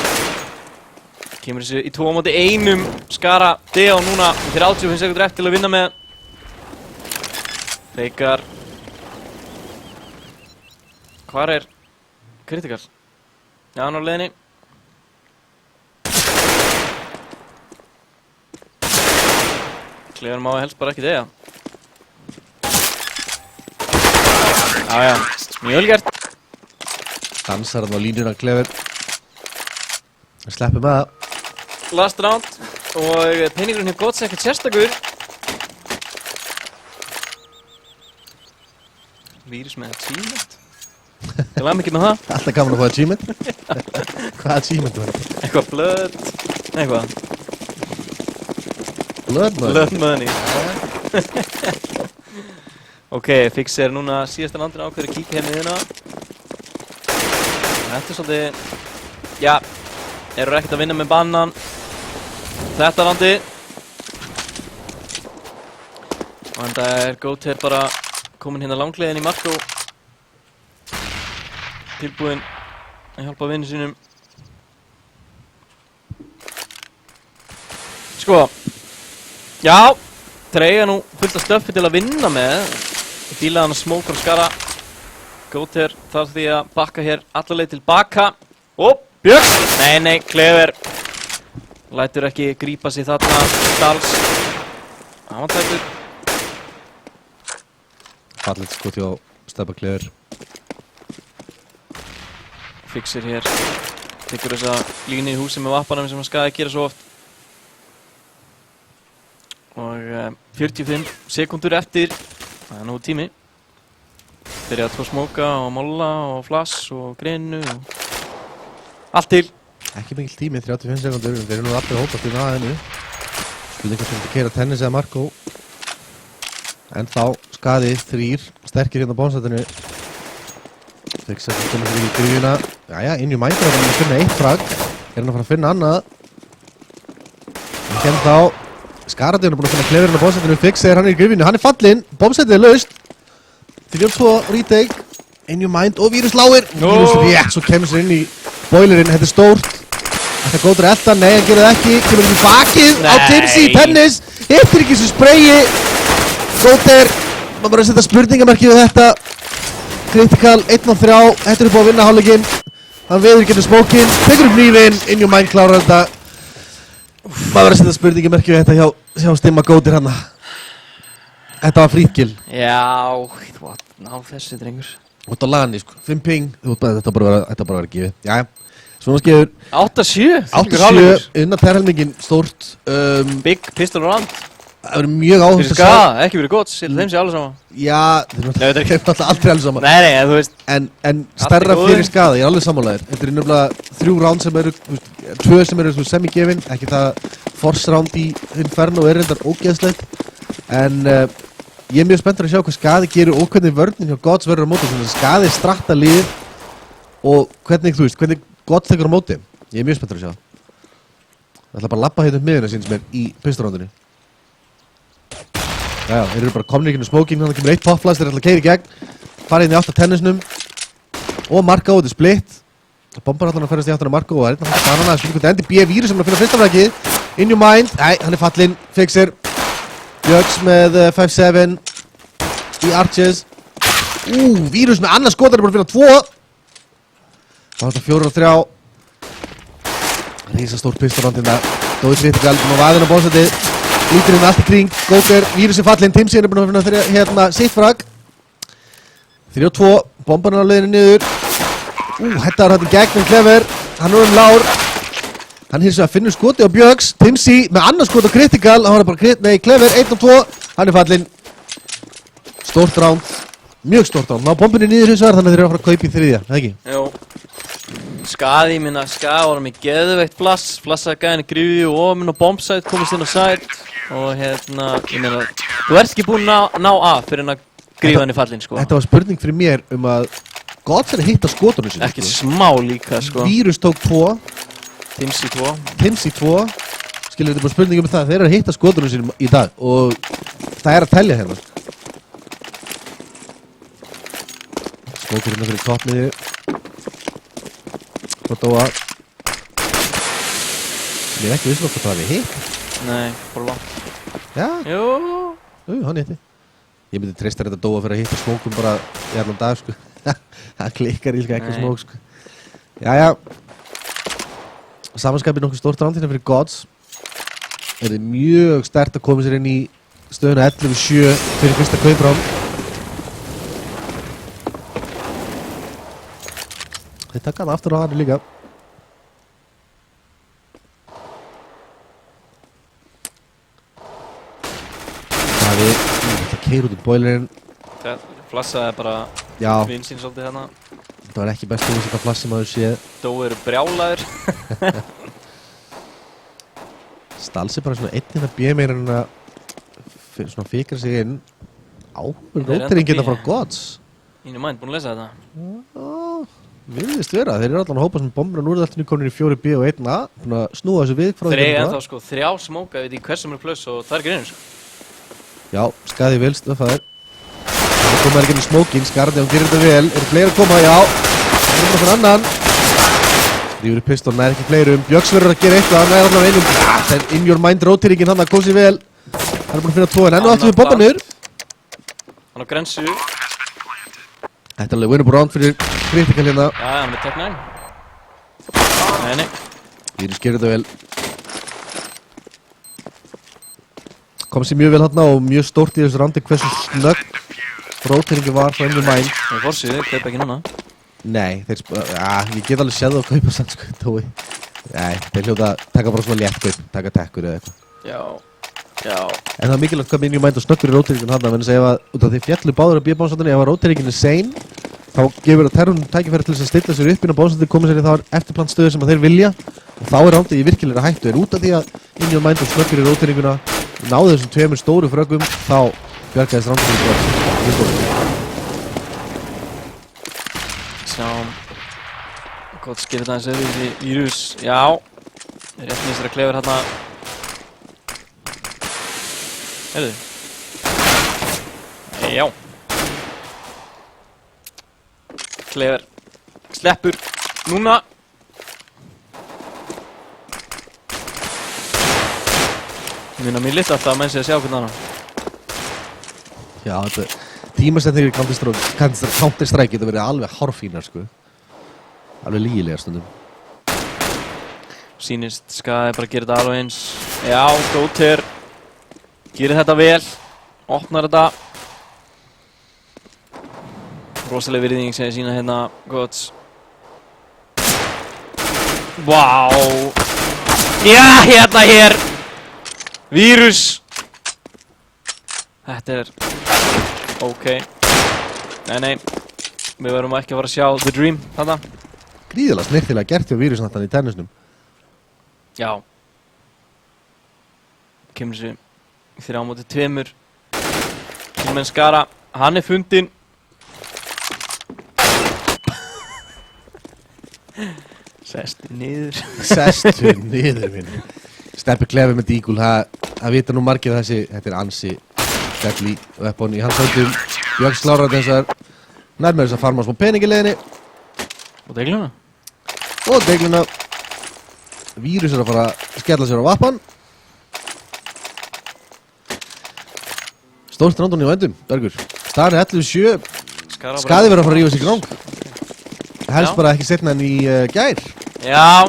[SPEAKER 1] Kemur þessu í 2-1 Skara Deo núna. Þeir 85 sekundur eftir til að vinna með. Feikar. Hvar er Critical? Já, hann á leiðinni. Klever má helst bara ekki deyja. Já, mjög vel gert.
[SPEAKER 2] Dansar hann á línuna Klever. Sleppum með það.
[SPEAKER 1] Last round. Og peningurinn hefur gott sem ekkert sérstakur. Vírus með achievement. Ég laði mikið með það.
[SPEAKER 2] Alltaf gaman að fá achievement. Hvað achievement var þetta?
[SPEAKER 1] Eitthvað blood. Eitthvað.
[SPEAKER 2] Blood money.
[SPEAKER 1] Ok, Fix er núna síðasta landinu ákveður að kíkja hérna hérna. Þetta er svolítið... Já, eru ekkert að vinna með bannan. Þetta landi. Og enda er Góter bara komin hérna langleiðin í Marko. Tilbúinn að hjálpa vinnu sínum. Sko. Já, Treyja nú fullt af stöffi til að vinna með. Fílaði hann að smóka og Skara. Góter þarf því að bakka hér alla leið tilbaka. Og Björgs! Nei, Klever. Lætur ekki grípa sig þarna. Dals. Hann var tæktur.
[SPEAKER 2] Fallet skoti á Steppa Klever.
[SPEAKER 1] Fixir hér. Tekur þessa línu í húsi með vappanum sem hann Skadi gera svo oft. Og 45 sekundur eftir. Það er nú tími. Byrja að tvo smóka og molla og flass og grinu og allt til.
[SPEAKER 2] Ekki mikil tími, 35 sekundur. Þeir eru nú allir að hópast í aðeinu. Spilningar sem að keyra tennis eða Marko. En þá Skadi 3, sterkir hérna á bónsættinu. Fixar sem komið sér í gryfjuna. Jæja, inn í mændur að hann að finna eitt frag. Er hann að fara að finna annað. En hérna þá Skaraði er búinn að finna Kleverinn á bónsættinu. Fixar hann í gryfjunu, hann er fallinn. Bónsættið er laust. 3-2 retake. Inn í mænd og Vírus láir. Vírus rétt, svo kemur sér inn í boilerinn. Þetta er stórt. Þetta er góður elda, nei hann gerir það ekki. Kemur inn í bakið á Timsy, tennis. Hittir ekki þessu sprayi. Góður, maður bara að setja spurningamerki við þetta. Critical, 1-3, þetta er búið að vinna hálfleikinn. Hann veður getur smókinn, tekur upp hnífinn, inn í mæn klárar þetta. Maður bara að setja spurningamerki við þetta hjá Stimma Góður hana. Þetta var frítkill.
[SPEAKER 1] Já, þú átt ná þessi drengur.
[SPEAKER 2] Þú ert á lani, sko. 5 ping. Þetta bara að vera gefið. Jæja. Svona skefur.
[SPEAKER 1] 8-7.
[SPEAKER 2] 8-7. Innan terhelmingin stórt.
[SPEAKER 1] Big pistol round.
[SPEAKER 2] Það verður mjög áherslu
[SPEAKER 1] Fyrir skaða, ekki fyrir gott. Þeim sé alveg sama.
[SPEAKER 2] Já, þeir
[SPEAKER 1] Nei, þetta er ekki-
[SPEAKER 2] eru alltaf aldrei alveg saman.
[SPEAKER 1] Nei, en þú veist.
[SPEAKER 2] En stærra
[SPEAKER 1] góður.
[SPEAKER 2] fyrir skada, ég er alveg sammálaðir. Þetta er nefnilega 3 round sem eru, 2 sem eru semi-gefin, ekki það force round í Inferno er reyndar ógeðslegt. En ég er mjög spenntur að sjá hvað skadi gerir og hvernig vörnin hjá Gods verður á móti. Skadi stratta lið og hvernig, þú veist, hvernig Gods tekur á móti. Ég er mjög spenntur að sjá. Það ætla bara að labba hérna upp miðuna síns mér í pisturrándinu. Já, þeir eru bara komnir í smoking, þannig kemur 1 popflash, þeir ætla að keyra í gegn, fara inn í átt á tennisnum og Marko, þetta er splitt. Bombar allan að ferast í áttina Marko og það er einn að fara hana, það er svona endi B-vírus sem er að finna fyrsta flækið. In your mind, nei, hann er fallinn, fixir. Bjöggs með 5-7 í Arches. Vírus með annars skot, það er bara að finna 2. Það var þetta 4-3. Rísastórt pisturrand hérna, Dói Critical, búinn á vaðinu á bóðsætið. Lítur hérna allt í kring, Góker, vírusin fallinn, Timsi er búinn að finna hérna sitt frag. 3-2, bombarinn á leiðinu niður. Þetta var hann í gegn Clever, hann er lár. Hann hins vegar finnur skoti á Bjöggs, Timsi með annars skot á Critical, hann var bara, nei, Clever, 1-2, hann er fallinn. Stórt round, mjög stórt round, ná bombinni niður hins vegar, þannig að þeir eru að fara að kaupa í 3, eða ekki?
[SPEAKER 1] Jú. Skaði, minna, Skaði var með geðveikt flassaði gæðinni grífi og minna bombsite komist inn á site og hérna, ég meina, þú ert ekki búinn að ná af fyrir hann að grífa henni fallin, sko.
[SPEAKER 2] Þetta var spurning fyrir mér að Gods er að hitta skotunum sinni,
[SPEAKER 1] Ekki smá líka, sko.
[SPEAKER 2] Vírus tók 2,
[SPEAKER 1] Timsi 2.
[SPEAKER 2] Timsi 2, skilur þetta bara spurning það, þeir eru að hitta skotunum sinni í dag og það er að telja hérna. Skókur hérna fyrir toppmiði. Dóa. Ég er ekki vissum hvort það hafi hitt.
[SPEAKER 1] Nei, bara langt.
[SPEAKER 2] Já,
[SPEAKER 1] Jú.
[SPEAKER 2] hann hitti. Ég myndi treysta þetta Dóa fyrir að hitta smókum bara í allan dag, sko. Það klikkar ílka ekki smók, sko. Jæja. Samanskapið nokkuð stórt randina fyrir Gods. Er þið mjög sterkt að koma sér inn í stöðuna 11-7 fyrir fyrsta kauprám. Þeir taka það aftur á hann líka. Það keir út í boilerinn.
[SPEAKER 1] Það flassaði bara vinsinn svolítið hérna.
[SPEAKER 2] Það var ekki best að þetta flass sem maður séð.
[SPEAKER 1] Dói eru brjálaðir.
[SPEAKER 2] Stalsi bara svona einn að bíða meira en að svona fikra sig inn. Rótering geta frá Gods.
[SPEAKER 1] Íni mænd, búinn að lesa þetta.
[SPEAKER 2] Virðist vera, þeir eru allan að hópa sem bombur og nú er það alltaf komin í 4B og 1A. Búin að snúa þessu við frá
[SPEAKER 1] Þeir eiga ennþá sko 3 smóka, ég veit ekki hversu mjög pluss og það er ekki reynir sko.
[SPEAKER 2] Já, Skaði vel stöffaður. Það koma ekki inn í smóking, Skarði, hún gerir þetta vel. Eru fleiri að koma? Já. Það er bara fyrir annan. Rífur í pistón, nær ekki fleirum. Bjöggs verður að gera eitthvað, hann er allavega einum. Það er in your mind roteringin hann, það kom sér vel. Það er búin að finna 2 en enn og aftur við bomba niður.
[SPEAKER 1] Hann á grensu.
[SPEAKER 2] Þetta er alveg winnable round fyrir Critical hérna.
[SPEAKER 1] Já, hann er með tech 9. Nei.
[SPEAKER 2] Rífur gerir þetta vel. Kom sér mjög vel hérna og mjög stórt í þessu randi hversu snögg róteringi var frá in your mind.
[SPEAKER 1] Það er forsið, kaupa ekki núna.
[SPEAKER 2] Nei, ég get alveg séð það að kaupa sann sko, Tói. Nei, þeir hljóta að taka bara svona létt kaup, taka tekkur eða eitthvað.
[SPEAKER 1] Já.
[SPEAKER 2] En það er mikilvægt hvað in your mind og snöggur í róteringin hann, en þess að ef þeir fjallu báður að bíabánsvandinni, ef að róteringin er sein, þá gefur það terrunum tækifæri til þess að stilla sér upp inn á bánsvandinni, koma sér í þá eftirplantstöðu sem þeir vilja og þá er rándið í virkilega hættu. En út af því að in your mind og snöggur í róteringuna náðu þessum 2 stóru fröggum, þá bjargaðist rándið fyrir Gods.
[SPEAKER 1] Sjáum. Gott skilja þetta aðeins öðru í vírus. Já. Rétt nýstur að Clever hérna. Heyrðu. Já. Clever. Sleppur. Núna. Mér lítið alltaf að menn sé að sjá hvernig annan.
[SPEAKER 2] Já, þetta tímasetningar í Counter-Strike geta verið alveg hárfínar, sko. Alveg lygilegar stundum.
[SPEAKER 1] Sýnist Skaði bara að gera þetta alveg eins. Já, Góter. Gerir þetta vel. Opnar þetta. Rosalega virðing sem ég sína hérna Gods. Vá. Já, hérna hér. Vírus. Þetta ok. Nei. Við verðum ekki að fara að sjá The Dream þarna.
[SPEAKER 2] Gríðilega snirtilega gert hjá vírusnattan í tennisnum.
[SPEAKER 1] Já. Kemur sér 3-2. Kemur Skara. Hann fundinn. Sestu niður.
[SPEAKER 2] Sestu niður minn. Steppi Klefi með dígul. Það vita nú margir þetta ansi deadly weapon í hans höndum. Björgs klárar þessar. Nærmur þess að farma smá pening í leiðinni.
[SPEAKER 1] Og degluna.
[SPEAKER 2] Og degluna. Vírus að fara að skella sér á vappan. Stórt randun í vændum, Bergur. Staðan 11-7. Skaði verið að fara að rífa sig í gang. Helst bara ekki setna en í gær.
[SPEAKER 1] Já.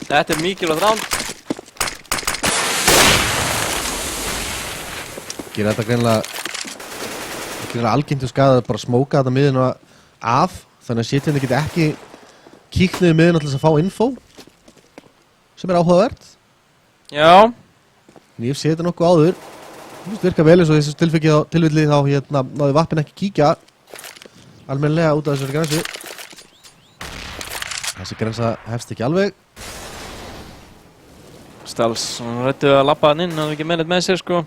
[SPEAKER 1] Þetta mikilvægt ránd.
[SPEAKER 2] Gera þetta greinilega algengt og Skaði að bara smóka þetta miðuna af. Þannig að sitjandi geti ekki kíkt niður miðuna til þess að fá info. Sem áhugavert.
[SPEAKER 1] Já.
[SPEAKER 2] En ég hef séð þetta nokkuð áður. Það virka vel eins og þessu tilfelli þá náði vappin ekki kíkja almennilega út af þessari grensu. Þessi grensa hefst ekki alveg.
[SPEAKER 1] Stals, hann rættu að labba hann inn, hann ekki með sér sko.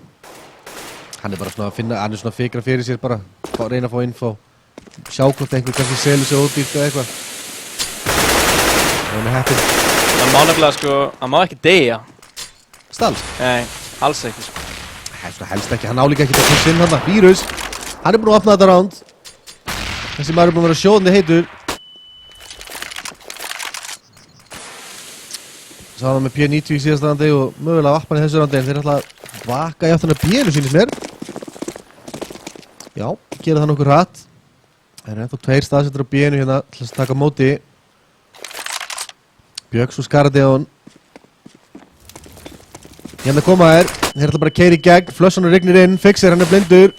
[SPEAKER 2] Hann bara svona að finna, hann svona fikra fyrir sér bara, reyna að fá info. Sjá hvort einhver kannski selur sig ódýrt eða eitthvað. Það heppinn.
[SPEAKER 1] Hann má nefnilega sko, hann má ekki deyja.
[SPEAKER 2] Stals?
[SPEAKER 1] Nei, alls ekki sko.
[SPEAKER 2] Helst ekki, hann álíka ekki að koma inn hann. Vírus, hann búinn að opna þetta round. Þessi maður búinn að vera sjóðandi heitur. Sá hann með P90 í síðasta randi og mögulega vappan í þessu randi en þeir ætla að vaka í áttan að P-nu sýnist mér. Já, gera það nokkuð hratt. Það er ennþá 2 staðsettur á B-nu hérna til að taka móti. Björgs og Skaradeon. Hérna koma þær. Þeir ætla bara að keyra í gegn. Flössan og rignir inn. Fixir, hann er blindur.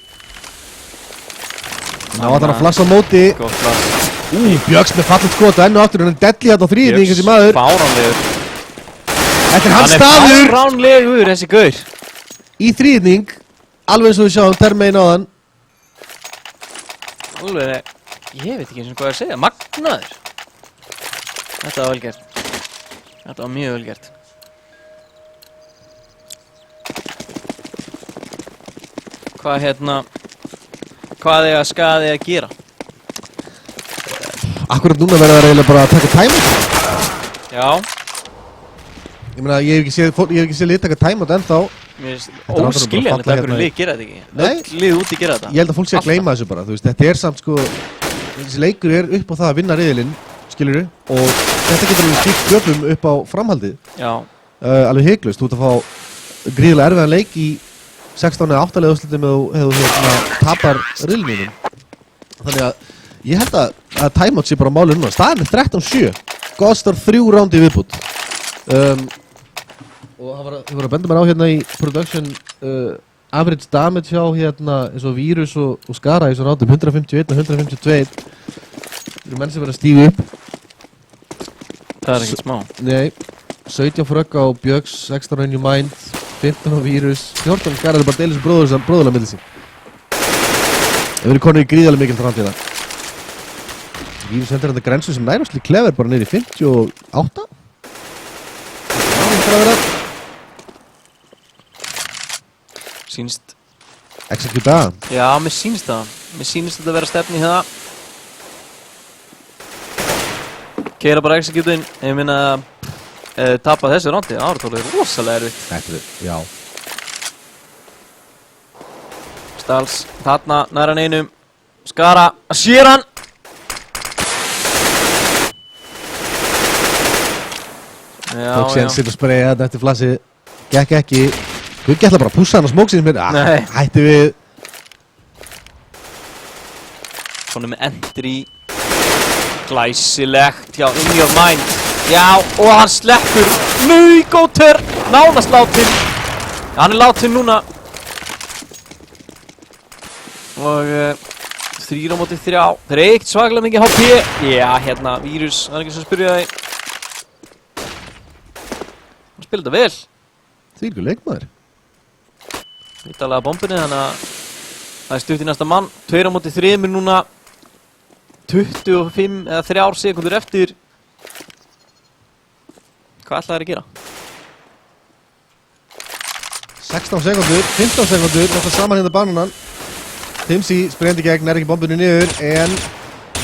[SPEAKER 2] Ná að hann að flassa á móti.
[SPEAKER 1] Gótt flass.
[SPEAKER 2] Björgs með fallet skot og ennu aftur. Hann er deadly hérna á þríðning þessi maður.
[SPEAKER 1] Fáránlegur.
[SPEAKER 2] Þetta er hans staður.
[SPEAKER 1] Hann er fáránlegur þessi gaur.
[SPEAKER 2] Í þríðning. Alveg eins og við sjáum termein á hann.
[SPEAKER 1] Alveg, ég veit ekki eins og hvað ég að segja. Magnaður. Þetta var vel gert. Þetta var mjög vel gert. Hvað er að Skaði að gera?
[SPEAKER 2] Akkurat núna verða það eiginlega bara að taka timeout.
[SPEAKER 1] Já.
[SPEAKER 2] Ég meina, ég hef ekki séð lið taka timeout ennþá.
[SPEAKER 1] Mér finnst óskiljanlegt að hverju lið gera þetta ekki.
[SPEAKER 2] Nei.
[SPEAKER 1] Öll lið úti gera þetta.
[SPEAKER 2] Ég held að fólk sé að gleyma þessu bara, þú veist, þetta er samt sko, þessi leikur er upp á það að vinna riðilinn, skilurðu, og þetta getur alveg skipt sköpum upp á framhaldið.
[SPEAKER 1] Já.
[SPEAKER 2] Alveg hygglust, þú ert að fá gríðilega erfiðan leik í 16 eða 8 leðuslutum eða þú tapar riðlinum. Þannig að ég held að timeout sé bara á máli núna. Staðan er 13-7, Godstar 3 rándi viðbútt. Og það var að benda mér á hérna í production average damage hjá hérna eins og Vírus og Skara í svo rándum 151 og 152. Það eru menn sem verið að stígu upp.
[SPEAKER 1] Það er ekkert smá.
[SPEAKER 2] Nei, 17 frögg á Björgs, 16 on your mind, 15 á Vírus, 14 Skara, það er bara deilis bróðurlega millir sín. Það verið konur í gríðarlega mikil framtíða. Vírus hendur þetta grensu sem nærmastli Klever bara niður í 58. Það er að vera.
[SPEAKER 1] Sýnst.
[SPEAKER 2] Execute það.
[SPEAKER 1] Já, mér sýnst það. Mér sýnst þetta að vera stefni í það. Keira bara execute-in. Ég minna að tapa þessu rándi. Það er rosalega erfitt.
[SPEAKER 2] Þetta er, já.
[SPEAKER 1] Stals, þarna, næran einum. Skara, sér hann!
[SPEAKER 2] Tók sér sitt að spraya þetta eftir flassið. Gekk ekki. Guggi ætla bara að pússa hann á smóksins mér. Hætti við.
[SPEAKER 1] Svona með entry. Glæsilegt hjá In Your Mind. Já, og hann sleppur. Góter. Nánast látin. Hann er látin núna. Og 3 á móti 3. Þeir eru ekkert svakalega mikið HP. Já, hérna, Vírus, það er ekki sem spyrja þig. Hann spilir þetta vel.
[SPEAKER 2] Því ekki leikmaður.
[SPEAKER 1] Vítalega bombinni, þannig að það er stutt í næsta mann. 2 á móti 3 núna. 25 eða 3 sekundur eftir. Hvað ætlaði þeir að gera?
[SPEAKER 2] 16 sekundur, 15 sekundur, þetta saman hérna banunan. Timsi spreyndi gegn, ekki bombinu niður, en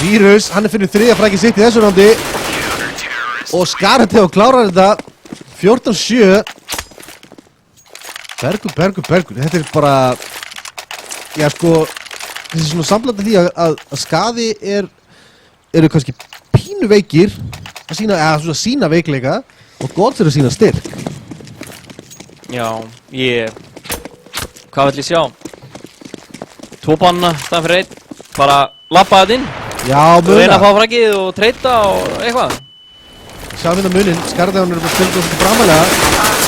[SPEAKER 2] Vírus, hann finnur 3. frækið sitt í þessu rándi. Og Skarate og klárar þetta 14-7. Bergur, þetta er bara, já sko, þessi svona samblandi því að Skaði eru kannski pínu veikir að sína veikleika og Gods eru að sína styrk.
[SPEAKER 1] Já, hvað vill ég sjá? 2 banna, staðan fyrir 1. Bara lappa þetta inn.
[SPEAKER 2] Já,
[SPEAKER 1] Reyna að fá frækið og treyta og eitthvað.
[SPEAKER 2] Sjáum hérna munin, Skarðan er bara spilað og svolítið bramalega.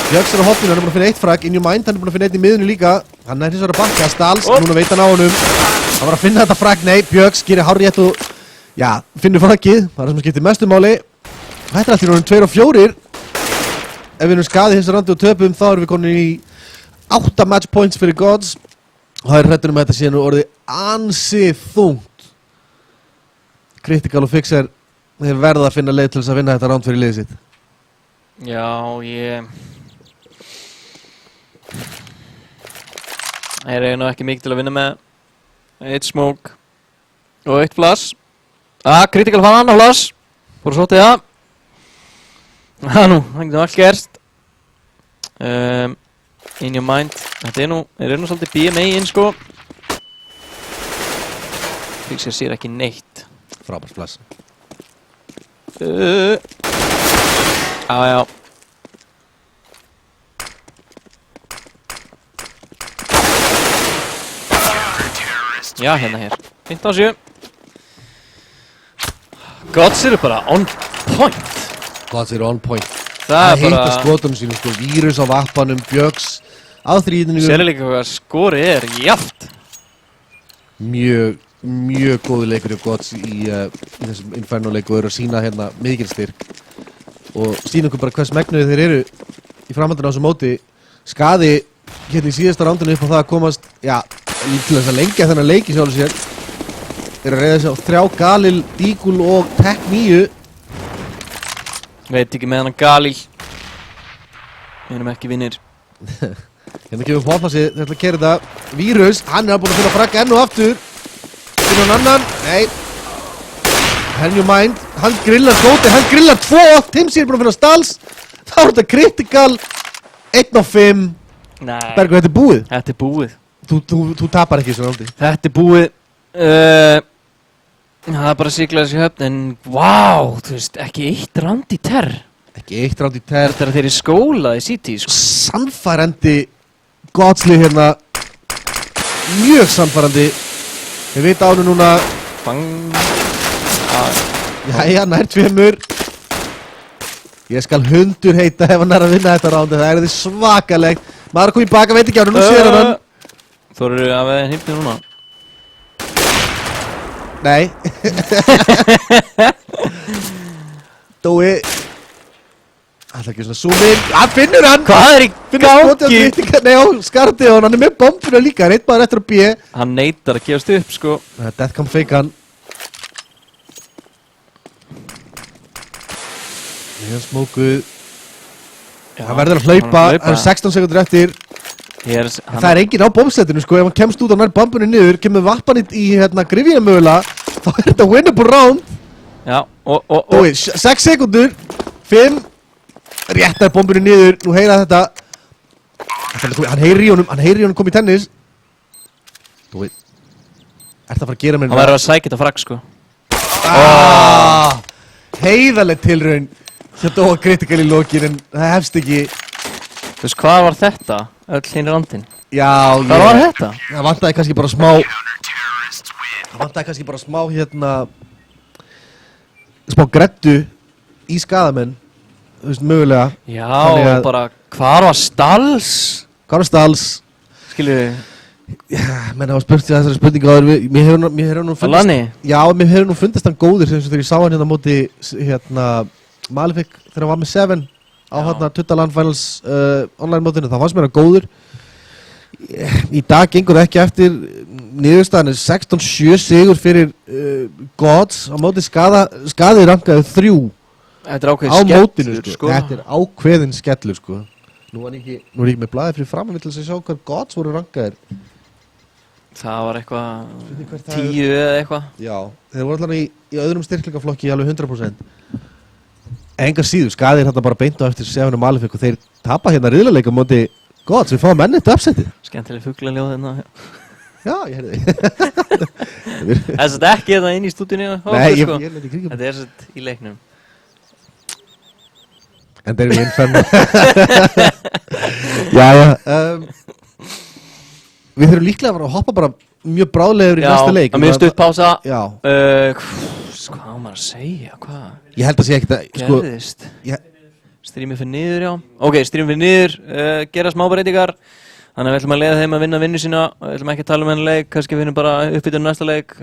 [SPEAKER 2] Bjöggs er á hotninu, hann er búin að finna 1 frag. In Your Mind, hann er búin að finna 1 í miðunni líka. Hann er hins vegar að bakka, Stals, núna veit hann á honum. Hann var að finna þetta frag, nei, Bjöggs gerir hárrétt og, já, finnur fragið. Það er það sem skiptir mestu máli. Þetta er allt í raunum 2 og 4. Ef við erum Skaði hins randi og töpum, þá erum við konin í 8 match points fyrir Gods. Og það er hrættur að þetta sé nú orðið ansið þungt. Critical og Fixer, þeir verða að finna leið til þess að vinna þetta round fyrir liðið sitt.
[SPEAKER 1] Já, þeir eru nú ekki mikið til að vinna með 1 smoke og 1 flash. Critical fann hann á flash. Fór svo til það. Nú, það getur allt gerst. In Your Mind. Þeir eru nú svolítið BMA-inn sko. Fixer sér ekki neitt.
[SPEAKER 2] Frábært flash.
[SPEAKER 1] Já. Já, hérna hér. 15-7. Gods eru bara on point.
[SPEAKER 2] Gods eru on point.
[SPEAKER 1] Það er bara...
[SPEAKER 2] heita skotunum sínum sko, Vírus á vappanum, Bjöggs á þrýðinu.
[SPEAKER 1] Sérlega hvað skorið er jafnt.
[SPEAKER 2] Mjög góður leikur hjá Gods í þessum Inferno-leiku og eru að sína hérna mikil styrk. Og sína okkur bara hvers megnuði þeir eru í framhaldinu á þessu móti. Skaði hérna í síðasta rándinu upp á það að komast, já, til þess að lengja þennan leiki sjálfur sér. Þeir að reyða sig á 3 Galil, Deagle og Tech 9.
[SPEAKER 1] Veit ekki með hann Galil. Við erum ekki vinnir.
[SPEAKER 2] Hérna kemur Pálfassi, þeir ætla að kera þetta. Vírus, hann er búinn að finna fragga enn og aftur. Finna hann annan, nei. In Your Mind, hann grillar skóti, hann grillar 2. Timsi er búinn að finna Stals. Þá er þetta critical. 1 á 5.
[SPEAKER 1] Nei.
[SPEAKER 2] Bergur, þetta er búið.
[SPEAKER 1] Þetta er búið.
[SPEAKER 2] Þú tapar ekki svona ándi.
[SPEAKER 1] Þetta er búið. Það er bara að sigla þessi höfn, en vá, þú veist, ekki 1 round í terr.
[SPEAKER 2] Ekki 1 round í terr.
[SPEAKER 1] Þetta er að þeir eru skólað í City, sko.
[SPEAKER 2] Sannfærandi Godsley hérna. Mjög sannfærandi. Við veit á hennu núna.
[SPEAKER 1] Bang.
[SPEAKER 2] Jæja, nær 2. Ég skal hundur heita ef hann er að vinna þetta round. Það er því svakalegt. Maður er að koma í baka, veit ekki á hennu, nú sér hann.
[SPEAKER 1] Þorru að veða hýmtið núna?
[SPEAKER 2] Nei. Dói. Það er ekki svona zoom in. Hann finnur hann!
[SPEAKER 1] Hvað er í gangi?
[SPEAKER 2] Nei, á Skarti og hann er með bombuna líka. Reitt bara eftir að B.
[SPEAKER 1] Hann neitar að gefast upp, sko.
[SPEAKER 2] Það er Deathcam fake hann. Ég hef smókuð. Hann verður að hlaupa. Það er 16 sekundur eftir. Það er enginn á bombsettinu sko, ef hann kemst út og nær bombunni niður, kemur vappan í hérna grifina mögulega, þá er þetta winnable round.
[SPEAKER 1] Já, og...
[SPEAKER 2] Dói, 6 sekundur, 5, réttar bombunni niður, nú heyra þetta. Hann heyri í honum kom í tennis. Dói, ert það að fara að gera mér...
[SPEAKER 1] Hann verður að sækja þetta fragg sko.
[SPEAKER 2] Heiðarleg tilraun, sem Dóa critical í lokin, en það hefst ekki.
[SPEAKER 1] Þú veist, hvað var þetta? Öll hinn randinn?
[SPEAKER 2] Já,
[SPEAKER 1] hvað var þetta?
[SPEAKER 2] Það vantaði kannski bara smá... Það vantaði kannski bara smá, hérna... Smá greddu í skaðamenn. Þú veist, mögulega.
[SPEAKER 1] Já, bara... Hvar var Stals?
[SPEAKER 2] Hvar var Stals?
[SPEAKER 1] Skilju...
[SPEAKER 2] menn hafa spurt sig þessari spurningu áður mér hefur nú fundist
[SPEAKER 1] Alani?
[SPEAKER 2] Já, mér hefur nú fundist hann góður sem þegar ég sá hann hérna á móti hérna Malefic þegar hann var með 7 á hérna Tuttaland Finals online mótinu, þá fannst mér hann góður. Í dag gengur það ekki eftir niðurstaðan er 16-7 sigur fyrir Gods á móti skaði rankaði 3
[SPEAKER 1] Þetta er
[SPEAKER 2] á
[SPEAKER 1] ákveðin
[SPEAKER 2] mótinu
[SPEAKER 1] skellur,
[SPEAKER 2] sko. Þetta er ákveðin skellur sko. Nú er ég ekki með blaðið fyrir fram að sjá hvað Gods voru rankaðir.
[SPEAKER 1] Það var eitthvað
[SPEAKER 2] Hvert það
[SPEAKER 1] 10 eða eitthvað.
[SPEAKER 2] Já, þeir voru allan í öðrum styrkleikaflokki alveg 100%. Engar síður, skaðir hérna bara beint á eftir 7 Malefic og þeir tapa hérna riðlaleik á móti Gods, við fáum ennett uppsettið.
[SPEAKER 1] Skemmtileg fuglaljóð hérna.
[SPEAKER 2] Já, ég heyrði því.
[SPEAKER 1] Þess að ekki þetta inn í stúdíunni.
[SPEAKER 2] Nei, ég leit í kringum.
[SPEAKER 1] Þetta er sett í leiknum.
[SPEAKER 2] En þeir eru innferð. Jæja, við þurfum líklega að fara að hoppa bara mjög bráðlegur í næsta leik.
[SPEAKER 1] Já, að mjög stutt pása.
[SPEAKER 2] Já.
[SPEAKER 1] Hvað á maður að segja, hvað?
[SPEAKER 2] Ég held að sé ekkert að, sko.
[SPEAKER 1] Gerðist. Strímið fyrir niður, já. Ok, strímið fyrir niður, gera smá breytingar. Þannig að við ætlum að leiða þeim að vinna vinnu sína. Við ætlum ekki að tala um henni leik, kannski við finnum bara uppbytun næsta leik.